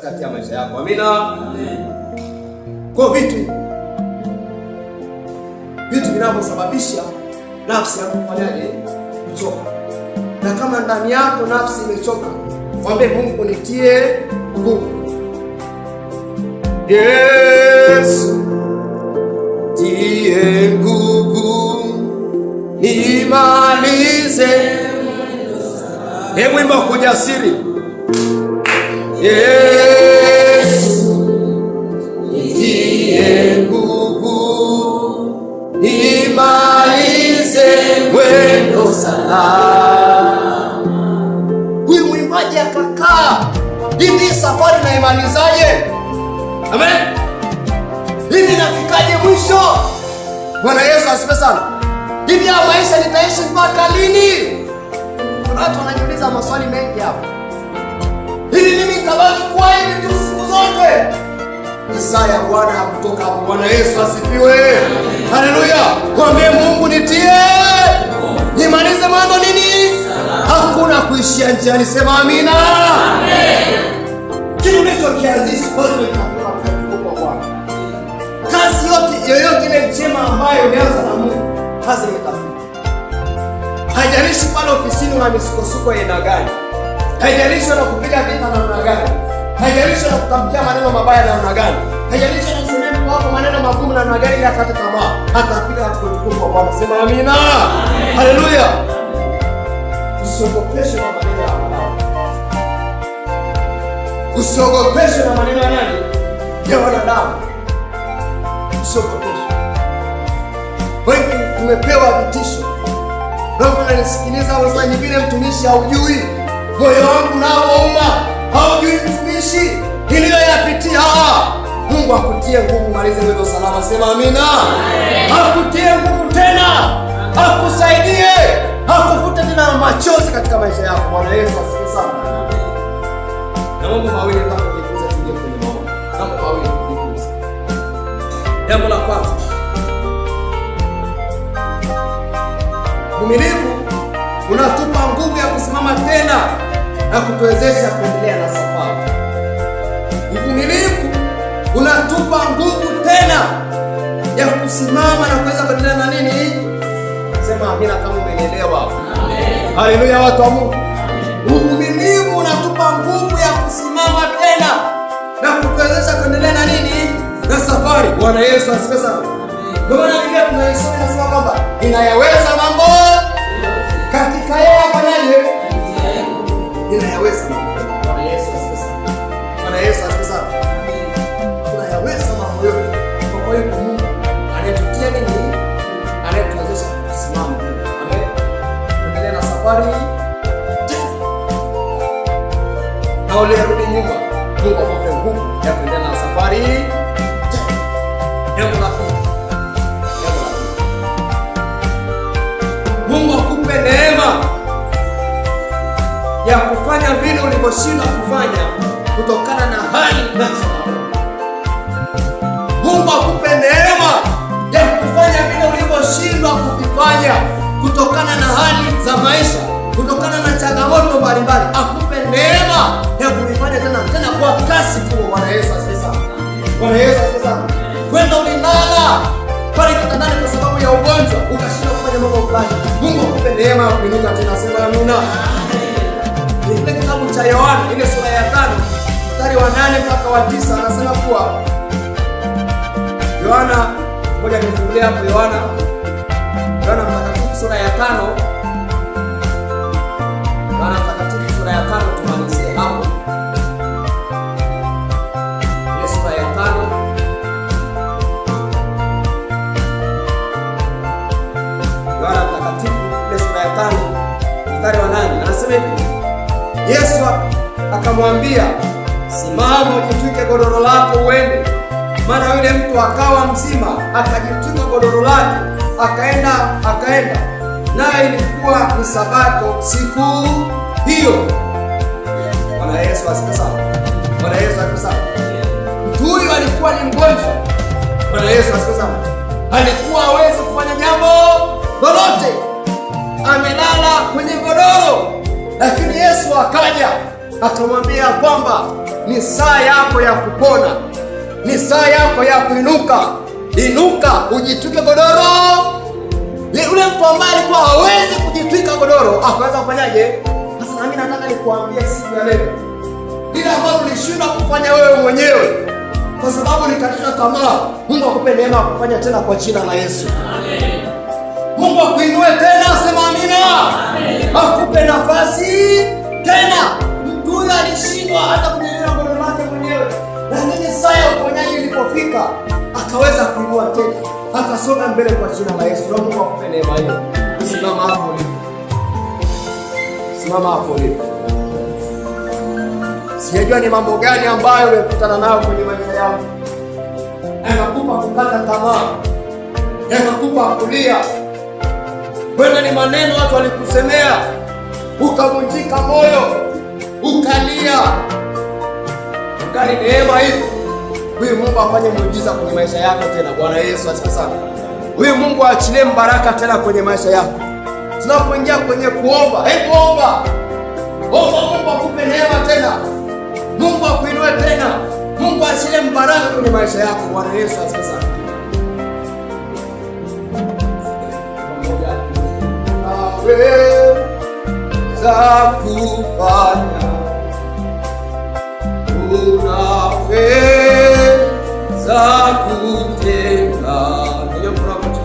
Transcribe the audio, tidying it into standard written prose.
kati ya maisha yako. Amina. Amen. Kwa vitu vinavyosababisha nafsi yako kufanyaje? Kuchoka. Na kama ndani yako nafsi imechoka, mwambie Mungu nitie nguvu. Yesu, tie nguvu nimalize. Hebu imba kwa ujasiri. Yesu, nitie nguvu nimalize mwendo salama. Huyu mwimbaji akakaa, hivi safari naimalizaje? Amen. Hivi nafikaje mwisho? Bwana Yesu asifiwe sana. Hivi ya maisha nitaishi mpaka lini? Kuna watu wanajiuliza maswali mengi hapa. Hivi mimi nitabaki kuwa hivi tu siku zote? Isaya Bwana hakutoka hapo. Bwana Yesu asifiwe. Haleluya. Mwambie Mungu nitie nimalize mambo nini? Hakuna kuishia njiani. Sema amina. Amen. Kitu ndicho kianzisho basi itakuwa kwa Bwana. Kazi yoyote ile njema ambayo imeanza na Mungu, kazi imetafuta. Haijalishi pale ofisini una misukosuko ya aina gani. Haijalishi unakupiga vita namna gani. Haijalishi unakutamkia maneno mabaya namna gani. Haijalishi unasemea mtu wako maneno magumu namna gani, ya kata tamaa. Atafika katika utukufu wa Bwana. Sema amina. Haleluya. Usiogopeshwe na maneno ya wanadamu. Usiogopeshwe na maneno ya nani? Ya wanadamu. Usiogopeshwe. Wengi tumepewa vitisho. Wewe unanisikiliza, unasema nyingine mtumishi haujui. Moyo wangu unaouma. Haujui mtumishi niliyoyapitia. Mungu akutie nguvu malize wewe salama. Sema amina. Akutie nguvu tena. Akusaidie. Akufute tena machozi katika maisha yako. Bwana Yesu asifiwe sana. Na mambo mawili nataka kujifunza tuje kwenye mambo. Mambo mawili kujifunza. Jambo la kwanza, uvumilivu unatupa nguvu ya kusimama tena na kutuwezesha kuendelea na safari. Uvumilivu unatupa nguvu tena ya kusimama na kuweza kuendelea na nini? Sema amina kama umenielewa. Amen. Haleluya watu wa Mungu. Uvumilivu unatupa nguvu ya kusimama tena na kutuwezesha kuendelea na nini? Na safari. Bwana Yesu asifiwe sana. Ndio maana Biblia tunaisoma inasema kwamba inayaweza mambo katika yeye afanyaye. Inayaweza mambo. Bwana Yesu asifiwe sana. Bwana Yesu asifiwe sana. Tunayaweza mambo yote kwa hiyo Mungu anayetutia nini? Anayetuwezesha kusimama. Amen. Tuendelee na safari. Na ulirudi nyuma. Mungu akupe nguvu ya kuendelea na safari. Jambo la pili. Mungu akupe neema ya kufanya vile ulivyoshindwa kufanya kutokana na hali na changamoto. Mungu akupe neema ya kufanya vile ulivyoshindwa kuvifanya kutokana na hali za maisha, kutokana na changamoto mbalimbali. Akupe neema ya kuvifanya tena kwa kasi kubwa. Bwana Yesu asifiwe sana. Bwana Yesu asifiwe sana. Kwenda ulilala pale kitandani kwa sababu ya ugonjwa ukashindwa kufanya mambo fulani. Mungu akupe neema ya kuinuka tena. Sema amina. Ile kitabu cha Yohana ile sura ya 5 mstari wa 8 mpaka wa 9 anasema kuwa Yohana, ngoja nifungulie hapo Yohana Mtakatifu sura ya 5. Yohana Mtakatifu sura ya 5 tumalizie hapo. Ile sura ya 5 Yohana Mtakatifu ile sura ya 5 mstari wa 8 anasema hivi: Yesu akamwambia, simama ujitwike godoro lako uende. Maana yule mtu akawa mzima, akajitwika godoro lake, akaenda. Naye ilikuwa ni Sabato siku hiyo. Bwana Yesu asifiwe sana. Bwana Yesu asifiwe sana. Mtu huyu alikuwa ni mgonjwa. Bwana Yesu asifiwe sana. Alikuwa hawezi kufanya jambo lolote. Amelala kwenye godoro. Lakini Yesu akaja akamwambia kwamba ni saa yako ya kupona, ni saa yako ya kuinuka. Inuka, ujitwike godoro. Yule mtu ambaye alikuwa hawezi kujitwika godoro akaweza kufanyaje? Sasa nami nataka nikuambie siku ya leo, ile ambayo ulishindwa kufanya wewe mwenyewe kwa sababu ulikata tamaa, Mungu akupe neema ya kufanya tena kwa jina la Yesu. Amen. Mungu akuinue tena, sema amina. Amen. Akupe nafasi tena. Mtu huyo alishindwa hata kunyanyua godoro lake mwenyewe, lakini saa ya uponyaji ilipofika akaweza kuinua tena, akasonga mbele kwa jina la Yesu. Na Mungu akupe neema hiyo. Simama hapo ulipo. Simama hapo ulipo. Sijajua ni mambo gani ambayo umekutana nayo kwenye maisha yako, yanakupa kukata tamaa, yanakupa kulia. Wenda ni maneno watu walikusemea, ukavunjika moyo, ukalia. Ukali neema hii, huyu Mungu afanye muujiza kwenye maisha yako tena. Bwana Yesu asifiwe sana. Huyu Mungu aachilie baraka tena kwenye maisha yako. Tunapoingia kwenye kuomba, hebu omba. Omba Mungu akupe neema tena. Mungu akuinue tena. Mungu aachilie baraka kwenye maisha yako. Bwana Yesu asifiwe sana. Za kufanya unaweza kutenda, ndio mrapati